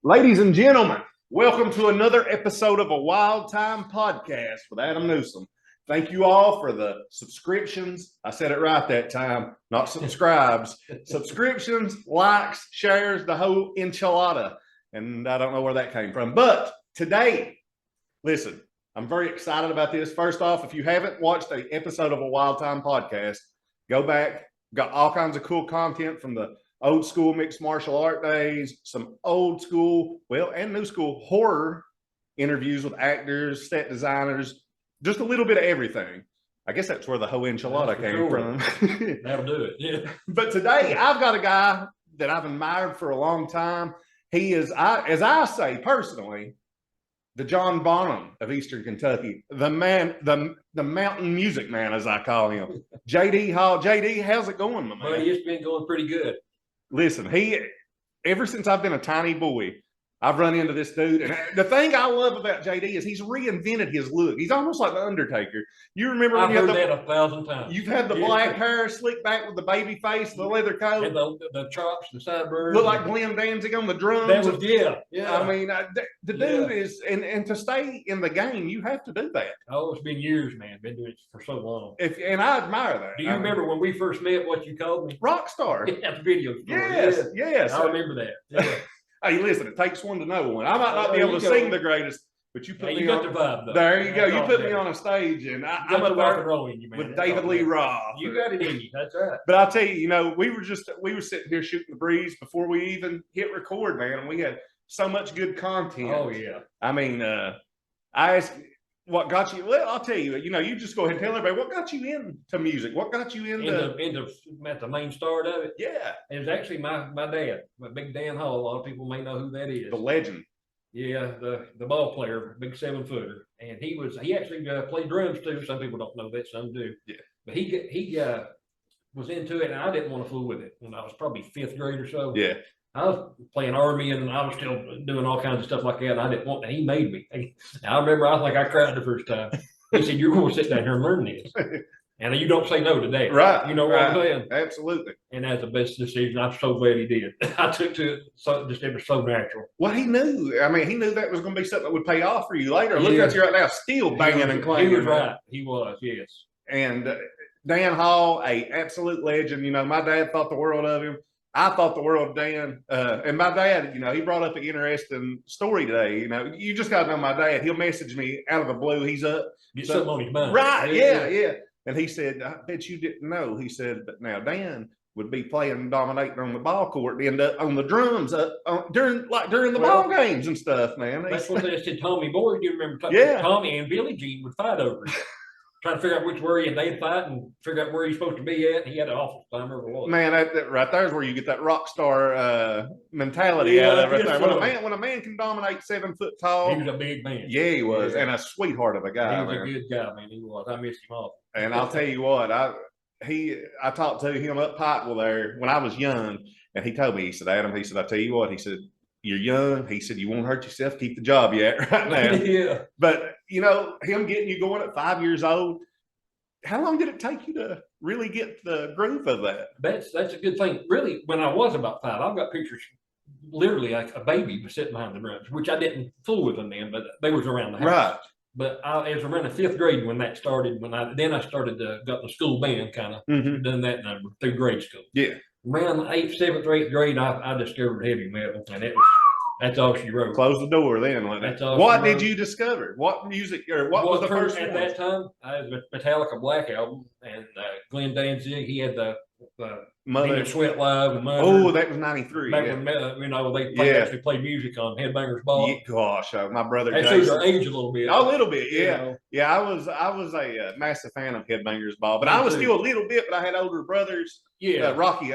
Ladies and gentlemen, welcome to another episode of a Wild Time podcast with Adam Newsom. Thank you all for the subscriptions. I said it right that time, not subscribes. Subscriptions, likes, shares, the whole enchilada. And I don't know where that came from. But today, listen, I'm very excited about this. First off, if you haven't watched an episode of a Wild Time podcast, go back. Got all kinds of cool content from the old school mixed martial art days, some old school, well, and new school horror interviews with actors, set designers, just a little bit of everything. I guess that's where the whole enchilada came from. That'll do it. Yeah. But today I've got a guy that I've admired for a long time. He is, as I say personally, the John Bonham of Eastern Kentucky, the man, the mountain music man, as I call him. JD Hall. JD, how's it going, my man? Buddy, it's been going pretty good. Listen, ever since I've been a tiny boy, I've run into this dude. And the thing I love about JD is he's reinvented his look. He's almost like the Undertaker. You remember when I've heard that 1,000 times. You've had the black hair, slicked back with the baby face, the leather coat. And the chops, the sideburns. Look like Glenn Danzig on the drums. That was, yeah. I mean, the dude is, and to stay in the game, you have to do that. Oh, it's been years, man. Been doing it for so long. And I admire that. Do you remember when we first met what you called me? Rock star. Yeah, the video store. Yes. I remember that. Yeah. Hey, listen, it takes one to know one. I might not be able to sing the greatest, but you put me got on the vibe, though. There you go. You put me on a stage, and I'm up there with David Lee Roth. You got it in you. That's right. But I'll tell you, we were sitting here shooting the breeze before we even hit record, man, and we had so much good content. Oh yeah. I mean, I asked what got you. Well, I'll tell you. You just go ahead and tell everybody what got you into music. What got you into at the main start of it? Yeah, it was actually my dad, my Big Dan Hall. A lot of people may know who that is. The legend. Yeah, the ball player, big 7-footer, and he actually played drums too. Some people don't know that, some do. Yeah, but he was into it, and I didn't want to fool with it when I was probably 5th grade or so. Yeah. I was playing Army, and I was still doing all kinds of stuff like that, and I didn't want to. He made me. I remember I cried the first time. He said, "You're going to sit down here and learn this." And you don't say no to that. Right. You know what I'm saying? Absolutely. And that's the best decision. I'm so glad he did. I took to it, it was so natural. Well, he knew. I mean, he knew that was going to be something that would pay off for you later. Look at you right now, still banging and clanging. He was right. He was, yes. And Dan Hall, a absolute legend. My dad thought the world of him. I thought the world of Dan. And my dad, he brought up an interesting story today. You just got to know my dad. He'll message me out of the blue. He's up. Get something on his mind. Right. Yeah. And he said, I bet you didn't know. He said, but now Dan would be playing, dominating on the ball court, end up on the drums during the ball games and stuff, man. That's what they said. Tommy Boyd, you remember? Tommy and Billie Jean would fight over it. Trying to figure out which way, and they'd fight and figure out where he's supposed to be at. And he had an awful time over the Man, that right there is where you get that rock star mentality out of it. Right there. When a man can dominate 7 foot tall, he was a big man. Yeah, he was, and a sweetheart of a guy. He was a good guy, man. He was. I missed him off. And I'll tell you what, I talked to him up Pikeville there when I was young, and he told me, he said, Adam, he said, I tell you what, he said, you're young. He said, you won't hurt yourself. Keep the job you at right now. Yeah. But, him getting you going at 5 years old, how long did it take you to really get the groove of that? That's a good thing. Really, when I was about 5, I've got pictures, literally like a baby was sitting behind the drums, which I didn't fool with them then, but they was around the house. Right. But it was around the 5th grade when that started. Then I started got the school band kind of done that number through grade school. Yeah. Around the 8th, 7th, or 8th grade, I discovered heavy metal, and that's all she wrote. Close the door then. What did you discover? What music or what was the first at that time? I had the Metallica Black Album, and Glenn Danzig. He had the Mother Sweat Live and Mother. Oh, that was 93. Back when they actually played music on Headbangers Ball. Yeah, gosh, my brother. That shows our age a little bit. A little bit, yeah. Yeah, I was a massive fan of Headbangers Ball, but I was still a little bit. But I had older brothers. Yeah, Rocky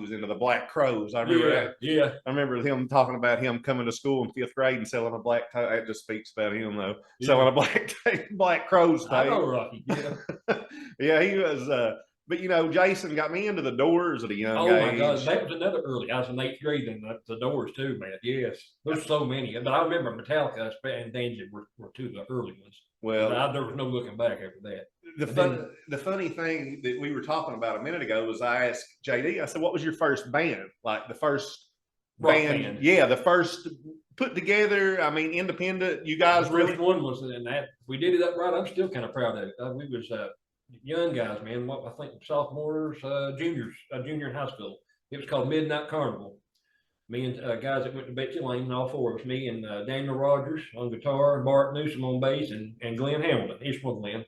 was into the Black Crows. I remember that. Yeah, I remember him talking about him coming to school in 5th grade and selling a black tie. That just speaks about him though. Yeah. Selling a Black Crows tie. I know Rocky. Yeah, yeah, he was. But Jason got me into the Doors at a young age. Oh my God, that was another early. I was in 8th grade, and the Doors too, man. Yes, there's so many. But I remember Metallica and Danzig were two of the early ones. Well, there was no looking back after that. The funny thing that we were talking about a minute ago was I asked JD. I said, "What was your first band? Like the first band. Yeah, the first put together. I mean, independent. You guys the really. first one was, and that we did it up right. I'm still kind of proud of it. We was young guys, man. What I think sophomores, juniors, junior in high school. It was called Midnight Carnival. Me and guys that went to Betsy Lane, all four of us, me and Daniel Rogers on guitar, Bart Newsom on bass, and Glenn Hamilton, Ishmael Glenn,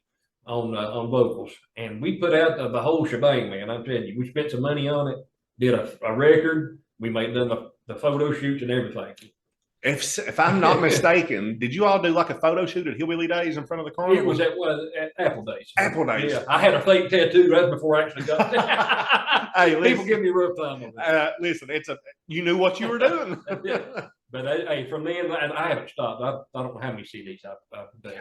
on vocals. And we put out the whole shebang, man. I'm telling you, we spent some money on it, did a record, we made done the photo shoots and everything. If I'm not mistaken, did you all do like a photo shoot at Hillbilly Days in front of the carnival? It was at Apple Days. Apple Days. Yeah, I had a fake tattoo right before I actually got there. Hey, people give me a rough time on that. Listen, you knew what you were doing. Yeah. But hey, from then, and I haven't stopped. I don't know how many CDs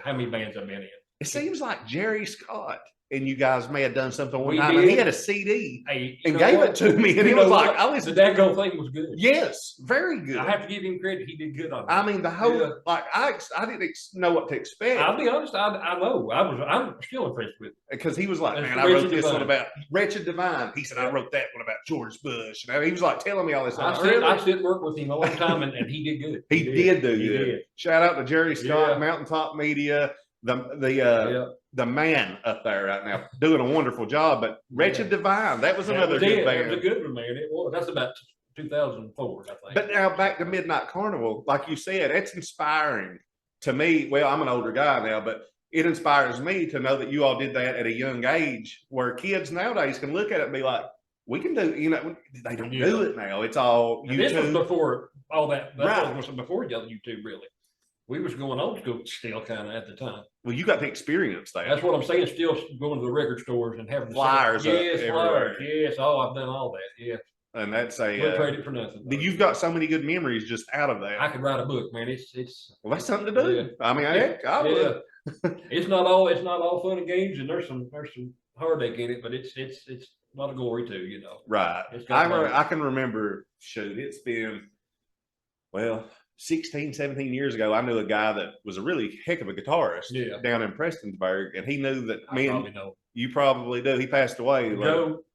how many bands I've been in. It seems like Jerry Scott and you guys may have done something one We time, did. and he had a CD and gave what? it to me, and he You was know like, what? "I listened." The daggone thing was good. Yes, very good. I have to give him credit. He did good on that. I mean, the whole like I didn't know what to expect. I'll be honest. I know. I'm still impressed with it. Because he was like, That's "Man, I wrote Wretched this one Divine. about Wretched Divine." He said, "I wrote that one about George Bush." And he was like telling me all this. I sit and work with him a long time, and he did good. He did do He good. did. Shout out to Jerry Scott, Yeah. Mountaintop Media, the man up there right now, doing a wonderful job. But Wretched Divine, that was another good band. It was a good one, man. It was. That's about 2004, I think. But now back to Midnight Carnival, like you said, it's inspiring to me. Well, I'm an older guy now, but it inspires me to know that you all did that at a young age, where kids nowadays can look at it and be like, "We can do." They don't do it now. It's all And this was YouTube. before all that. Right. Was before YouTube, really. We was going old school still, kind of at the time. Well, you got to experience that. That's what I'm saying. Still going to the record stores and having Flyers up Yes, everywhere. flyers. Yes. Oh, I've done all that. Yeah. And that's We'll trade it for nothing. you've got so many good memories just out of that. I could write a book, man. It's Well, that's something to do. Yeah. I mean, heck, I would. it's not all fun and games, and there's some heartache in it, but it's a lot of glory too, you know. Right. It's got I can remember, shoot, it's been, 16, 17 years ago, I knew a guy that was a really heck of a guitarist down in Prestonsburg, and he knew that you probably do. He passed away.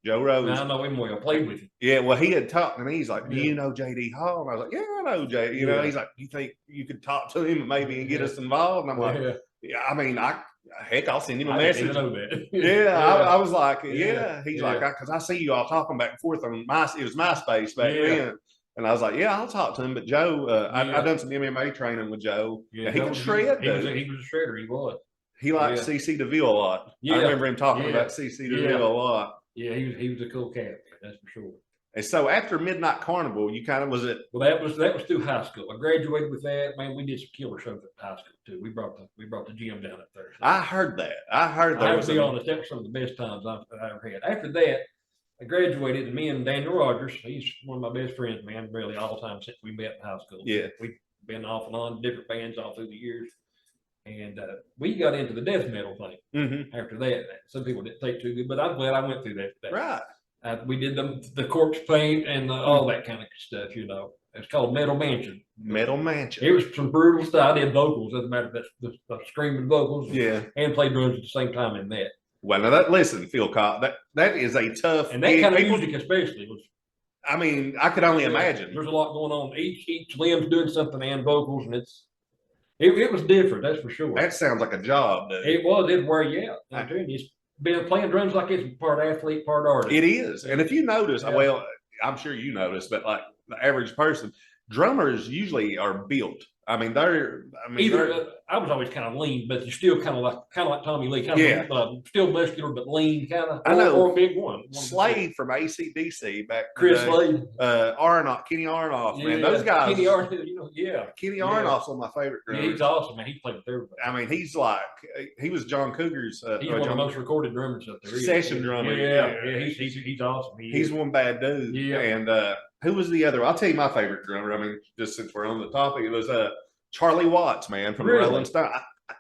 Joe Rose. I know him well. I played with him. Yeah, well, he had talked to me. He's like, "Do you know JD Hall?" And I was like, "Yeah, I know JD." You know, he's like, "Do you think you could talk to him maybe and get us involved?" And I'm like, "Yeah, I mean, I'll send him a message." Didn't know that. I was like, He's Yeah. like, because I see you all talking back and forth on it was MySpace back then. And I was like, "Yeah, I'll talk to him." But Joe, I've done some MMA training with Joe. Yeah, he could shred. He was a shredder. He was. He liked CC DeVille a lot. I remember him talking about CC DeVille a lot. Yeah, he was a cool cat. That's for sure. And so after Midnight Carnival, you kind of was it? Well, that was through high school. I graduated with that. Man, we did some killer shows at high school too. We brought the gym down up there. So I heard that. I have to be honest, that was some of the best times I've ever had. After that, I graduated, and me and Daniel Rogers, he's one of my best friends, man, really all the time since we met in high school. Yeah. We've been off and on different bands all through the years. And we got into the death metal thing after that. Some people didn't take too good, but I'm glad I went through that. Right. We did the corpse paint and all that kind of stuff, you know. It's called Metal Mansion. Metal Mansion. It was some brutal stuff. I did vocals, doesn't matter if that's the screaming vocals. And played drums at the same time in that. Well, now listen, Phil Cobb, that is a tough. And that kind of music especially was. I mean, I could only imagine. There's a lot going on. Each limb's doing something and vocals, and it was different, that's for sure. That sounds like a job, dude. It wear you out. I'm telling you, it's been playing drums like it's part athlete, part artist. It is. And if you notice, well, I'm sure you notice, but like the average person, drummers usually are built. I mean, I was always kind of lean, but you're still kind of like Tommy Lee, still muscular but lean, kind of. I know. Or a big one. Slade from AC/DC back. Chris Slade, Kenny Aronoff, man, those guys. Kenny Aronoff, Kenny Aronoff's one of my favorite drummers. Yeah, he's awesome, man. He played with everybody. I mean, he was John Cougar's. He's one of the most recorded drummers up there. Session drummer. Yeah, he's awesome. He's one bad dude. Yeah, and who was the other? I'll tell you my favorite drummer. I mean, just since we're on the topic, it was Charlie Watts, man, from Rolling Stone.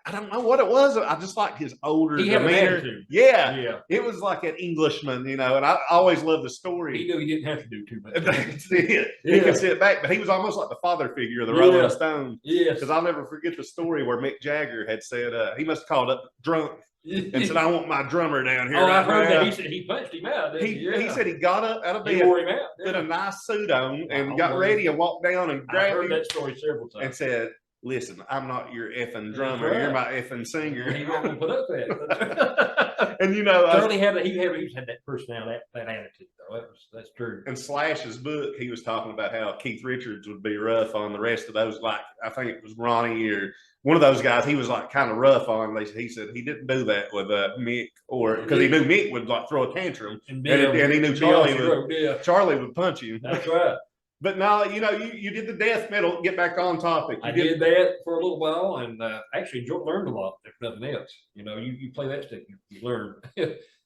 I don't know what it was. I just liked his older demeanor. Yeah. It was like an Englishman, you know, and I always loved the story. He knew he didn't have to do too much. That's it. He could sit back, but he was almost like the father figure of the Rolling Stones. Yes. Because I'll never forget the story where Mick Jagger had said he must have called up drunk and said, "I want my drummer down here." Oh, I right heard now. that. He said he punched him out. Didn't He said he got up out of he bed, wore him out. put a nice suit on, and Oh, got man. ready and walked down and I grabbed heard him that story several times. and said, "Listen, I'm not your effing drummer. right. You're my effing singer." He wasn't gonna put up with that. And you know, Charlie had he had that personality, that attitude though. That's true. in Slash's book, he was talking about how Keith Richards would be rough on the rest of those. Like, I think it was Ronnie or one of those guys. He was like kind of rough on. He said he didn't do that with Mick, or because he knew Mick would like throw a tantrum, and he knew Charlie would punch him. That's right. But no, you know, you did the death metal. Get back on topic. I did that for a little while, and actually learned a lot. If nothing else, you know, you play that stick, you learn.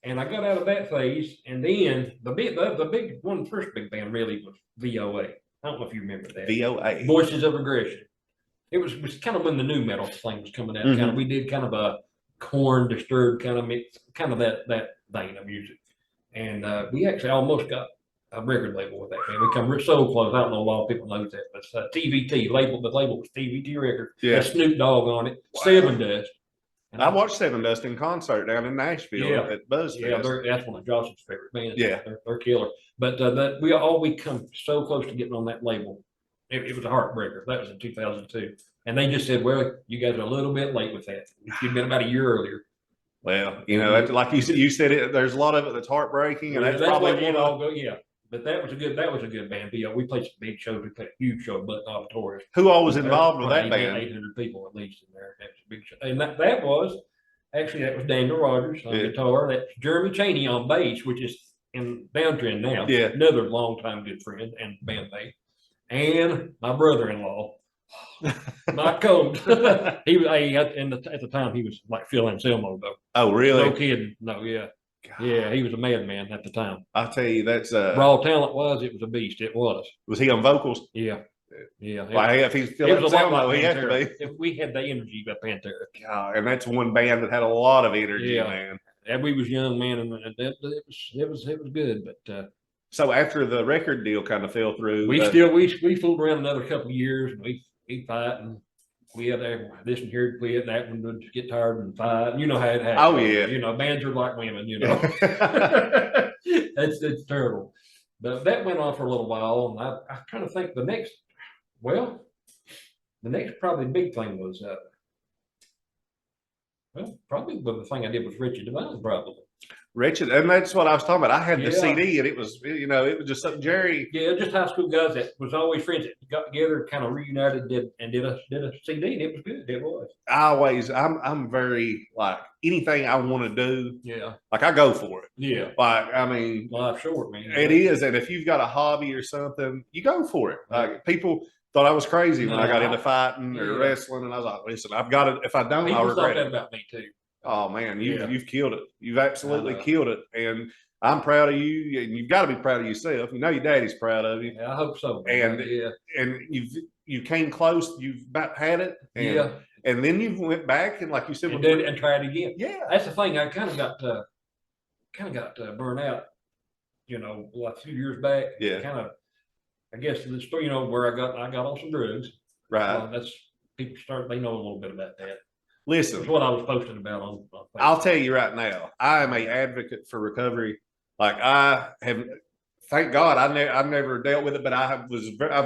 And I got out of that phase, and then the big one, first big band really was VOA. I don't know if you remember that. VOA. Voices of Aggression. It was kind of when the new metal thing was coming out. Kind of, we did kind of a Korn, Disturbed kind of mix, kind of that vein of music, and we actually almost got a record label with that band. We come so close. I don't know a lot of people know that, but it's TVT label. The label was TVT Records. Yeah. Had Snoop Dogg on it. Wow. Seven Dust. I watched Seven Dust in concert down in Nashville at BuzzFest. Yeah, that's one of Johnson's favorite bands. Yeah, they're killer. But we come so close to getting on that label. It was a heartbreaker. That was in 2002, and they just said, "Well, you guys are a little bit late with that. You've been about a year earlier." Well, you know, like you said it. There's a lot of it that's heartbreaking, and that's probably what, you know. Yeah, but that was a good band. We played some big shows. We played a huge show at Button Auditorium. Who all was involved with that band? 800 people at least in there. That was a big show, and that was Daniel Rogers on guitar. That's Jeremy Chaney on bass, which is in downtrend now. Yeah, another longtime good friend and bandmate, and my brother-in-law, Mike Combs. He was at the time he was like Phil Anselmo though. Oh, really? No kidding. No, yeah. God. Yeah, he was a madman at the time. I'll tell you, that's raw talent was. It was a beast. It was. Was he on vocals? Yeah. Yeah. Well, if he's Phil Anselmo, he has to be. If we had the energy of Pantera. God, and that's one band that had a lot of energy, man. And we was young, man, and it was good. But so after the record deal kind of fell through, we fooled around another couple of years, and we fight, and we had this one here to quit, and that one would get tired and fight. You know how it happens. Oh yeah, you know, bands are like women. You know, it's terrible. But that went on for a little while, and I kind of think the next probably big thing was probably the thing I did was Richard Devine, probably. Richard, and that's what I was talking about. I had the CD, and it was just something Jerry. Yeah, just high school guys that was always friends that got together, kind of reunited, did a CD, and it was good. It was. I'm very like anything I want to do. Yeah. Like I go for it. Yeah. Like I mean, life's short, man. It is, and if you've got a hobby or something, you go for it. Like people thought I was crazy when I got into fighting or wrestling, and I was like, listen, I've got it. If I don't, I'll regret it. About me too. Oh man, you've killed it. You've absolutely killed it, and I'm proud of you. And you've got to be proud of yourself. You know your daddy's proud of you. Yeah, I hope so. Man. And you came close. You've about had it. And, and then you went back and like you said, and tried again. Yeah, that's the thing. I kind of got burned out. You know, like a few years back. Yeah, kind of. I guess the story, where I got on some drugs. Right. That's people they know a little bit about that. Listen, that's what I was posting about on Facebook. I'll tell you right now, I am an advocate for recovery. Like I have, thank God, I've never dealt with it, but I've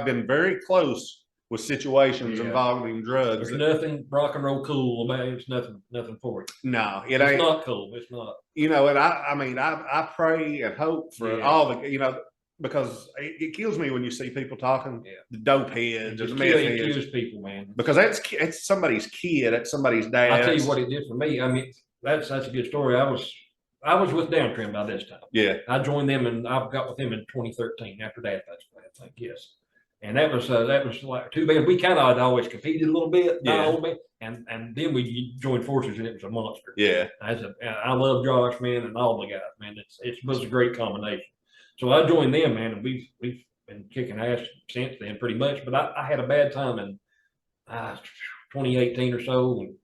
been very close with situations involving drugs. There's nothing rock and roll cool about it. It's nothing for it. No, it's ain't. Not cool. It's not. And I pray and hope for all the, because it kills me when you see people talking the dope heads or the meth heads. It kills people, man. Because it's somebody's kid, that's somebody's dad. I'll tell you what it did for me. I mean, that's a good story. I was with Downtrend by this time. Yeah. I joined them, and I got with them in 2013 after that. That's what I think. Yes. And that was like too bad. We kind of had always competed a little bit, not a little bit, and then we joined forces, and it was a monster. Yeah. I love Josh, man, and all the guys, man. It was a great combination. So I joined them, man, and we've been kicking ass since then, pretty much. But I had a bad time in 2018 or so, and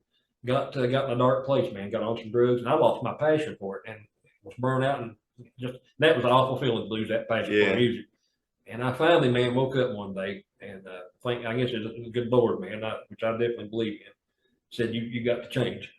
got in a dark place, man. Got on some drugs, and I lost my passion for it, and was burned out, and that was an awful feeling to lose that passion for music. And I finally, man, woke up one day, and I guess it's a good Lord, man, which I definitely believe in. Said you got to change.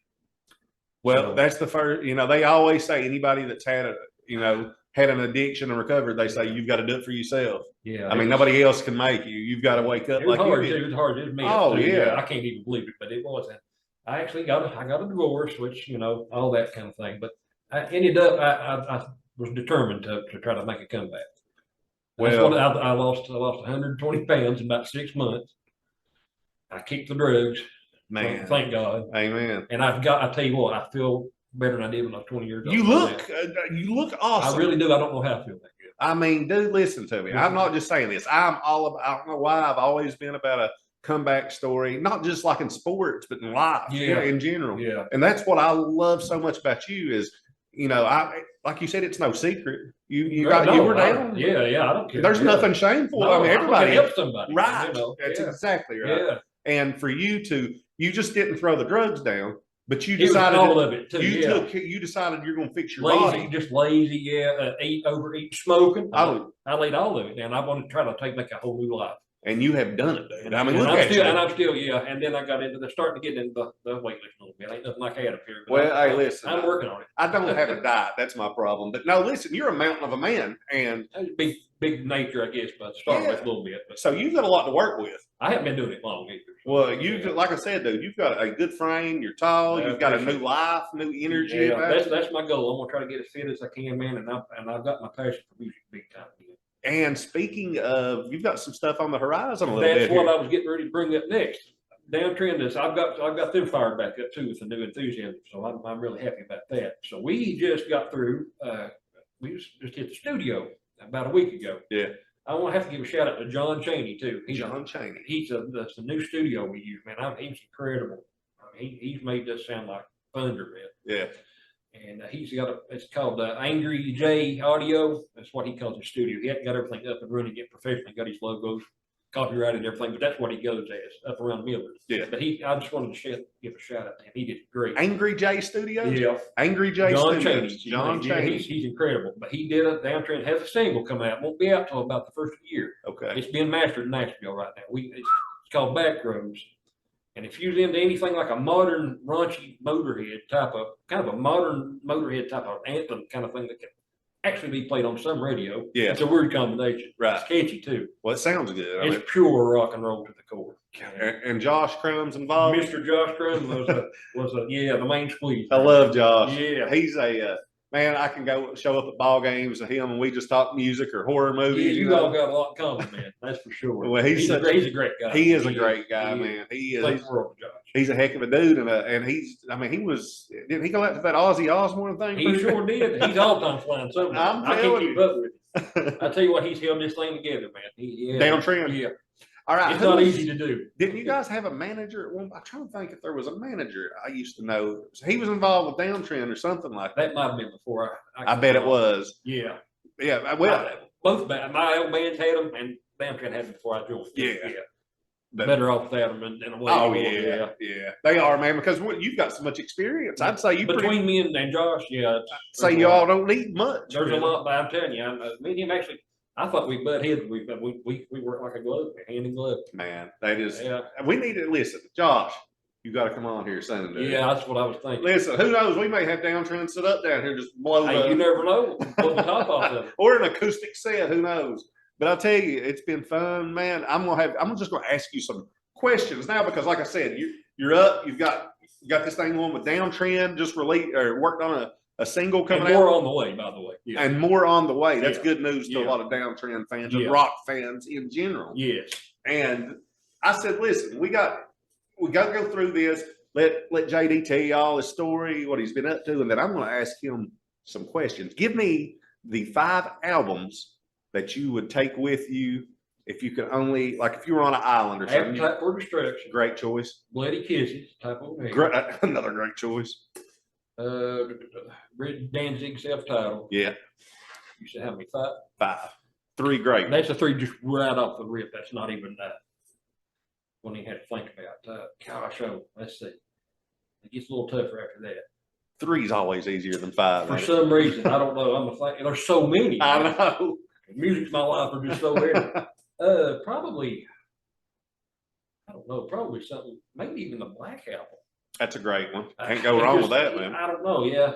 Well, So, that's the first, they always say anybody that's had an addiction and recovered, they say you've got to do it for yourself. yeah, I mean, nobody else can make you. You've got to wake up it was like you hard too. did. It was hard. It was me. Oh, too. yeah. I can't even believe it, but it was. And I actually I got a divorce, which all that kind of thing. But I ended up. I was determined to try to make a comeback. That's Well, what I lost. I lost 120 pounds in about 6 months. I kicked the drugs. man, Thank God. amen. And I tell you what, I feel better than I did when I was 20 years old. You look awesome. I really do. I don't know how I feel that good. I mean, dude, listen to me. I'm not just saying this. I'm all about, I don't know why I've always been about a comeback story, not just like in sports, but in life, in general. Yeah. And that's what I love so much about you is, like you said, it's no secret. You were down. Yeah. I don't care. There's nothing shameful. No, I mean, everybody help somebody. right. That's exactly right. Yeah. And for you just didn't throw the drugs down, but you It was decided all of it too. you decided you're going to fix your lazy, body. just lazy. Overeat, smoking. I laid all of it down. I want to try to make a whole new life. And you have done it, dude. I mean, and look at you. And I'm still, And then I got starting to get into the weightlifting a little bit. Ain't nothing like I had up here. Well, hey, listen. I'm working on it. I don't have a diet. That's my problem. But no, listen, you're a mountain of a man. And big nature, I guess, but start with a little bit. But so you've got a lot to work with. I haven't been doing it long either. Well, like I said, dude, you've got a good frame. You're tall. You've got a new life, new energy. Yeah, that's my goal. I'm gonna try to get as fit as I can, man. And I've got my passion for music big time. And speaking of, you've got some stuff on the horizon a little bit. That's what I was getting ready to bring up next. Downtrend is I've got them fired back up too with a new enthusiasm. So I'm really happy about that. So we just got through. We just hit the studio about a week ago. Yeah. I want to have to give a shout out to John Chaney too. John Chaney. That's the new studio we use, man. He's incredible. He's made this sound like thunder, man. Yeah. And he's got it's called Angry J Audio. That's what he calls his studio. He hasn't got everything up and running yet professionally, got his logos, copyrighted and everything, but that's what he goes as up around Millers. Yeah. But I just wanted to give a shout out to him. He did great. Angry J Studios? Yeah. Angry J John Studios. Chaney. John Chaney. He's incredible. But he did Downtrend has a single come out. Won't be out till about the first of the year. Okay. It's being mastered in Nashville right now. It's called Backroads. And if you're into anything like a modern raunchy Motorhead kind of a modern Motorhead type of anthem kind of thing that can actually be played on some radio. Yeah. It's a weird combination. Right. It's catchy too. Well, it sounds good. It's pure rock and roll to the core. And Josh Crumb's involved. Mr. Josh Crum was the main squeeze. I love Josh. Yeah. He's man, I can go show up at ball games with him and we just talk music or horror movies. Yeah, you all got a lot in common, man. That's for sure. Well, he's a great guy. He is a great guy, man. He is. He's a heck of a dude, and didn't he go out to that Ozzy Osbourne thing? He sure did. He's all time flying something. I can't keep up with him. I tell you what, he's held this thing together, man. Downtrend. Yeah. All right. It's not easy to do. Didn't you guys have a manager at one? I'm trying to think if there was a manager I used to know. He was involved with Downtrend or something like that. That might have been before. I bet it was. Yeah. Yeah. Well, both my old bands had them, and Downtrend had them before I joined. Yeah. But better off without them in a way. Oh yeah. They are, man, because you've got so much experience. I'd say between me and Josh, say y'all don't need much. There's a lot, but I'm telling you, me and him actually. I thought we butt heads. We work like a glove, hand in glove. Man, that is. Yeah. We need to listen, Josh. You got to come on here soon. Dude. Yeah, that's what I was thinking. Listen, who knows? We may have Downtrend sit up down here, just blow. Hey, you never know. Blow the top off of it. Or an acoustic set. Who knows? But I'll tell you, it's been fun, man. I'm just gonna ask you some questions now because, like I said, you're up. You got this thing on with Downtrend. Just released or worked on a single coming and more out. on the way, by the way. Yeah. And more on the way. That's good news to a lot of Downtrend fans and rock fans in general. Yes. And I said, listen, we got to go through this. Let JD tell you all his story, what he's been up to, and then I'm going to ask him some questions. Give me the 5 albums that you would take with you if you could only, like if you were on an island or something. Appetite for Destruction. Great choice. Bloody Kisses. Another great choice. Danzig self-titled. Yeah. You said how many? 5? 5. 3 great. That's a 3 just right off the rip. That's not even one he had to think about. Gosh, let's see. It gets a little tougher after that. 3's always easier than 5. For some reason, I don't know. There's so many. I know. Music's my life are just so weird. Probably, I don't know. Probably something. Maybe even the Black Album. That's a great one. Can't go wrong with that, man. I don't know. Yeah.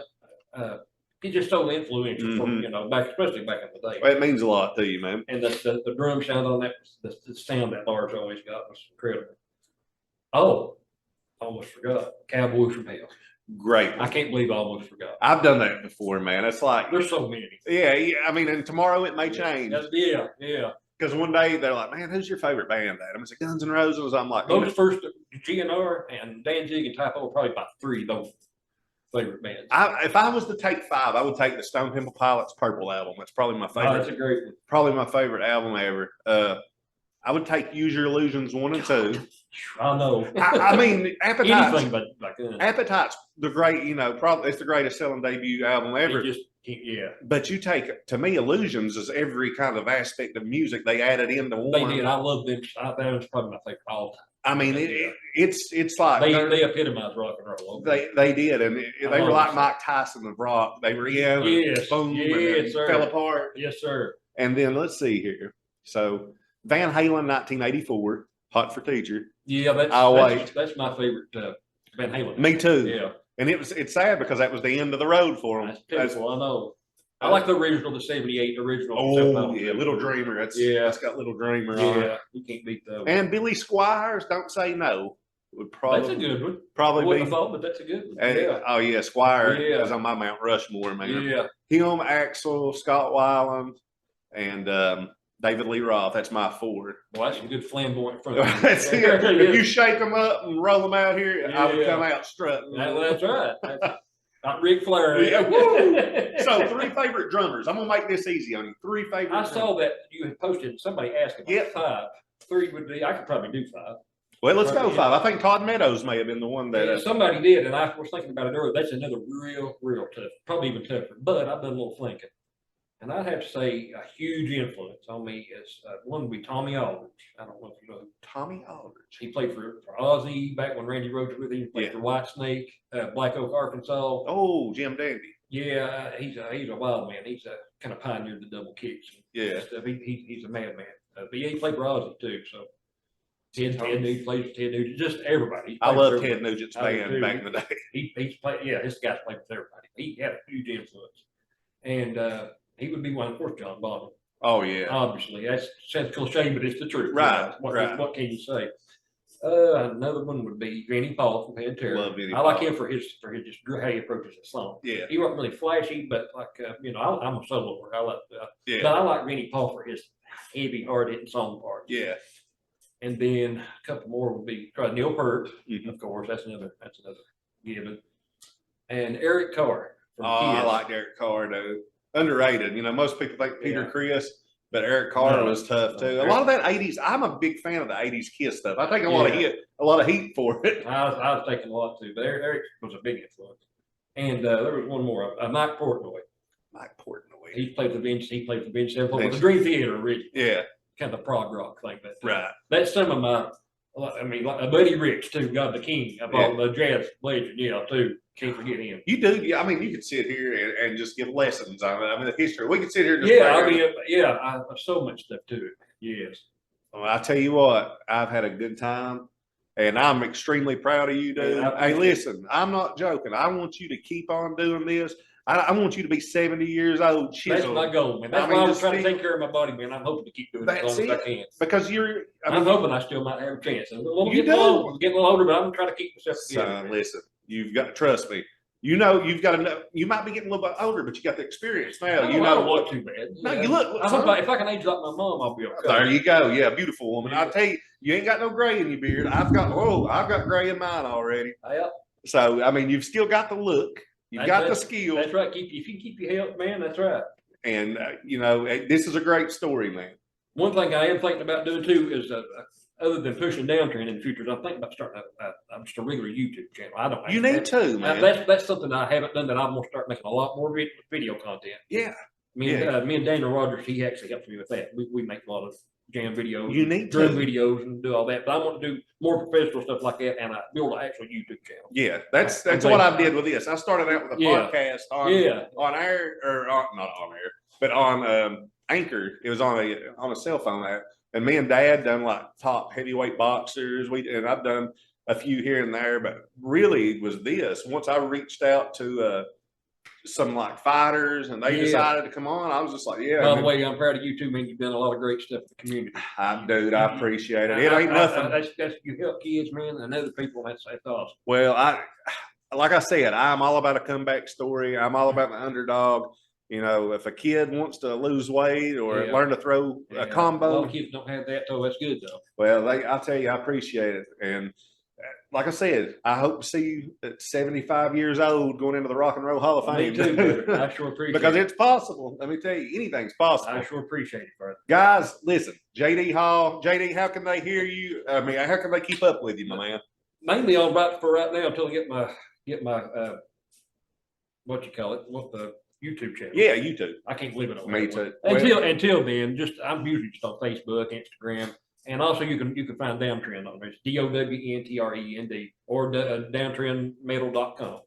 He's just so influential from, especially back in the day. Well, it means a lot to you, man. And the drum sound on that, the sound that Lars always got was incredible. Oh, almost forgot. Cowboys from Hell. Great. I can't believe I almost forgot. I've done that before, man. It's like there's so many. Yeah. I mean, and tomorrow it may change. Yeah. Because one day they're like, "Man, who's your favorite band?" Adam, it's like Guns N' Roses. I'm like, those first GNR and Danzig and Typo were probably about 3 of those favorite bands. If I was to take 5, I would take the Stone Temple Pilots' Purple album. That's probably my favorite. Oh, that's a great one. Probably my favorite album ever. I would take Use Your Illusions 1 and 2. I know. I mean, Appetite's, anything but like Appetite's the great, probably it's the greatest selling debut album ever. Yeah. But you take, to me, Illusions is every kind of aspect of music they added into one. They did. I love them. That was probably my favorite all time. I mean, it's like they epitomized rock and roll. They did, and they were like Mike Tyson of rock. They were boom, yes, sir. Fell apart. Yes, sir. And then let's see here. So Van Halen, 1984, Hot for Teacher. Yeah, that's my favorite Van Halen. Me too. Yeah, and it's sad because that was the end of the road for them. That's I know. I like the original, the '78 original. Oh yeah, Little Dreamer. That's got Little Dreamer on it. You can't beat those. And Billy Squires, Don't Say No. Would probably that's a good one. Probably I wouldn't have thought, but that's a good one. Oh yeah, Squire is on my Mount Rushmore, man. Yeah. Him, Axl, Scott Weiland, and David Lee Roth. That's my 4. Well, that's a good flamboyant front. That's it. If you shake them up and roll them out here, I would come out strutting. That's right. Not Ric Flair. Yeah, so 3 favorite drummers. I'm gonna make this easy on you. 3 favorite. I saw that you had posted. Somebody asked about 5. 3 would be. I could probably do 5. Well, let's go 5. I think Todd Meadows may have been the one that somebody did, and I was thinking about it earlier. That's another real tough, probably even tougher. But I've done a little thinking, and I'd have to say a huge influence on me is one would be Tommy Aldridge. I don't know if you know Tommy Aldridge. He played for Ozzy back when Randy Rhoads was with him. He played for Whitesnake, Black Oak, Arkansas. Oh, Jim Dandy. Yeah, he's a wild man. He's kind of pioneered the double kicks. Yeah, he's a madman. But he played for Ozzy too. So Ted Nugent plays for Ted Nugent. Just everybody. I love Ted Nugent's band back in the day. He's played. Yeah, this guy's played with everybody. He had a huge influence, and he would be one, of course, John Bonham. Oh yeah, obviously that's sounds cliche, but it's the truth. Right, What can you say? Another one would be Vinnie Paul from Pantera. Love Vinnie I like him for his just how he approaches the song. Yeah, he wasn't really flashy, but like I'm a soloer. I like yeah, but I like Vinnie Paul for his heavy, hard hitting song parts. Yeah, and then a couple more would be Neil Peart, of course. That's another given, and Eric Carr. I like Eric Carr, dude. Underrated. Most people think Peter Criss, but Eric Carr was tough too. A lot of that '80s. I'm a big fan of the '80s Kiss stuff. I take a lot of heat for it. I was taking a lot too, but Eric was a big influence. And there was one more, Mike Portnoy. Mike Portnoy. He played for Vince. He played for Vince Sevenfold, the Dream Theater originally. Yeah, kind of prog rock thing. But right. That's some of my. I mean, like Buddy Rich too, God the King, about the jazz legend, too. Can't forget him. You do, yeah. I mean, you could sit here and just give lessons on it. I mean, the history. We could sit here. And just so much stuff to it. Yes. Well, I tell you what, I've had a good time, and I'm extremely proud of you, dude. Hey, listen, I'm not joking. I want you to keep on doing this. I want you to be 70 years old. That's my goal, man. That's why I'm trying to take care of my body, man. I'm hoping to keep doing it as long as I can. Because I'm hoping I still might have a chance. I'm getting a little older, but I'm trying to keep myself together. Son, listen, you've got to trust me. You've got to know. You might be getting a little bit older, but you got the experience now. I don't look too bad. No, you look. If I can age like my mom, I'll be okay. There you go. Yeah, beautiful woman. I tell you, you ain't got no gray in your beard. I've got gray in mine already. Yeah. So I mean, you've still got the look. You've got the skill. That's right. If you can keep your health, man, that's right. And this is a great story, man. One thing I am thinking about doing too is, other than pushing downtrend in the future, I'm thinking about starting just a regular YouTube channel. I don't. You need to, man. That's something I haven't done that I'm gonna start making a lot more video content. Yeah. Me and Daniel Rogers, he actually helps me with that. We make a lot of jam videos, drum videos, and do all that. But I want to do more professional stuff like that, and I build an actual YouTube channel. Yeah, that's what I did with this. I started out with a podcast on air, or not on air, but on Anchor. It was on a cell phone app, and me and Dad done like top heavyweight boxers. And I've done a few here and there, but really it was this. Once I reached out to some like fighters and they decided to come on, I was just like, yeah. By the way, I'm proud of you too, man. You've done a lot of great stuff for the community. Dude, I appreciate it. It ain't nothing. That's you help kids, man, and other people. That's awesome. Well, like I said, I'm all about a comeback story. I'm all about the underdog. You know, if a kid wants to lose weight or learn to throw a combo, a lot of kids don't have that, so that's good though. Well, I'll tell you, I appreciate it, and like I said, I hope to see you at 75 years old going into the Rock and Roll Hall of Fame. Me too, brother. I sure appreciate because it. It's possible. Let me tell you, anything's possible. I sure appreciate it, brother. Guys, listen, JD Hall, JD, how can they hear you? I mean, how can they keep up with you, my man? Mainly on for right now until I get my what you call it, what the YouTube channel. Yeah, YouTube. I can't believe it. Me too. Until then, I'm usually just on Facebook, Instagram. And also, you can find Downtrend on there. It's DOWNTREND or downtrendmetal.com.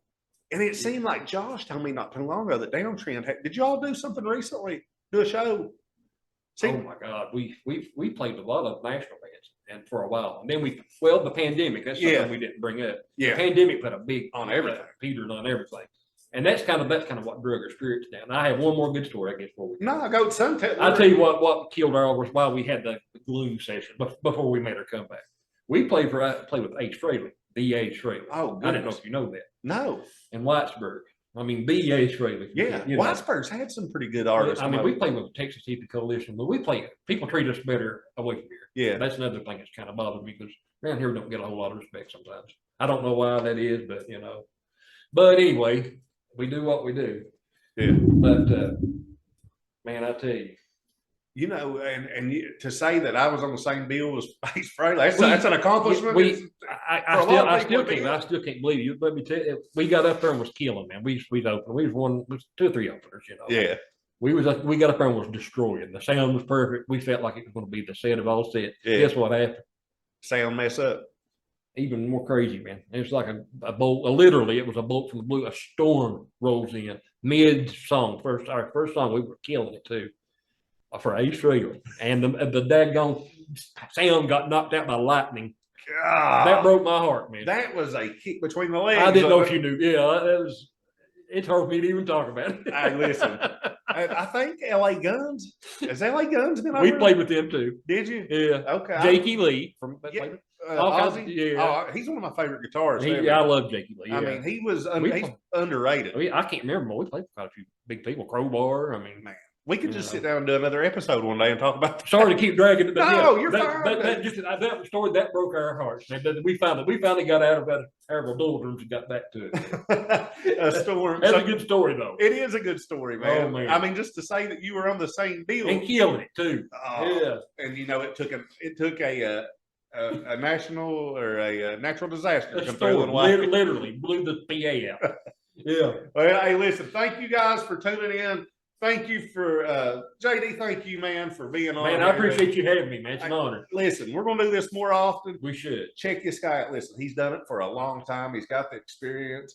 And it seemed like Josh told me not too long ago that Downtrend did you all do something recently? Do a show? Oh my God, we played a lot of national bands and for a while. And then the pandemic. That's something we didn't bring up. Yeah, the pandemic put a big on everything. Peters on everything. And that's kind of what drug our spirits down. And I have one more good story, I guess, for we. No, go to Sunset. I'll tell you what killed our was while we had the gloom session before we made our comeback. We played with Ace Frehley, the Ace Frehley. Oh, goodness. I didn't know if you know that. No. And Whitesburg. I mean, the Ace Frehley. Yeah, Whitesburg's had some pretty good artists. I mean, we played with the Texas Hippie Coalition, but people treat us better away from here. Yeah, that's another thing that's kind of bothered me because around here we don't get a whole lot of respect sometimes. I don't know why that is, but But anyway. We do what we do. Yeah. But man, I tell you. And to say that I was on the same bill as Ace Frehley, that's an accomplishment. I still can't believe you. Let me tell you, we got up there and was killing, man. We opened. We was 2 or 3 openers, Yeah. We got up there and was destroying. The sound was perfect. We felt like it was going to be the set of all sets. Yeah. Guess what happened? Sound mess up. Even more crazy, man. It was like a bolt. Literally, it was a bolt from the blue. A storm rolls in mid-song. Our first song, we were killing it too. For Ace Frehley. And the daggone sound got knocked out by lightning. God. That broke my heart, man. That was a kick between the legs. I didn't know if you knew. Yeah, it's hard for me to even talk about it. Hey, listen. I think LA Guns. Has LA Guns been over? We played with them too. Did you? Yeah. Okay. Jakey Lee from Ozzy? He's one of my favorite guitarists. I love Jakey Lee. Yeah. I mean, he's underrated. I can't remember, but we played with quite a few big people. Crowbar. I mean, man. We could just sit down and do another episode one day and talk about that. Sorry to keep dragging it. No, you're fine. That story that broke our hearts. We finally got out of that terrible doldrums and got back to it. A storm. That's a good story, though. It is a good story, man. Oh, man. I mean, just to say that you were on the same deal and killing it too. Yeah, and it took a national or a natural disaster to come through and literally blew the PA out. Yeah. Well, hey, listen, thank you guys for tuning in. Thank you for JD. Thank you, man, for being on. Man, I appreciate you having me, man. It's an honor. Listen, we're gonna do this more often. We should check this guy out. Listen, he's done it for a long time. He's got the experience.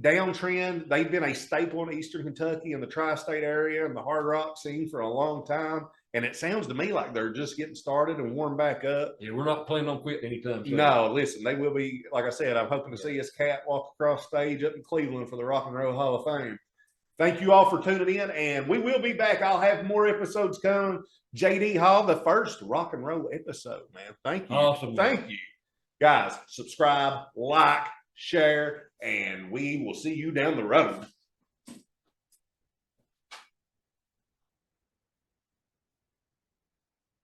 Downtrend, they've been a staple in Eastern Kentucky and the tri-state area and the hard rock scene for a long time. And it sounds to me like they're just getting started and warm back up. Yeah, we're not planning on quitting anytime soon. No, listen, they will be. Like I said, I'm hoping to see this cat walk across stage up in Cleveland for the Rock and Roll Hall of Fame. Thank you all for tuning in, and we will be back. I'll have more episodes coming. JD Hall, the first rock and roll episode, man. Thank you. Awesome. Thank you. Guys, subscribe, like, share, and we will see you down the road.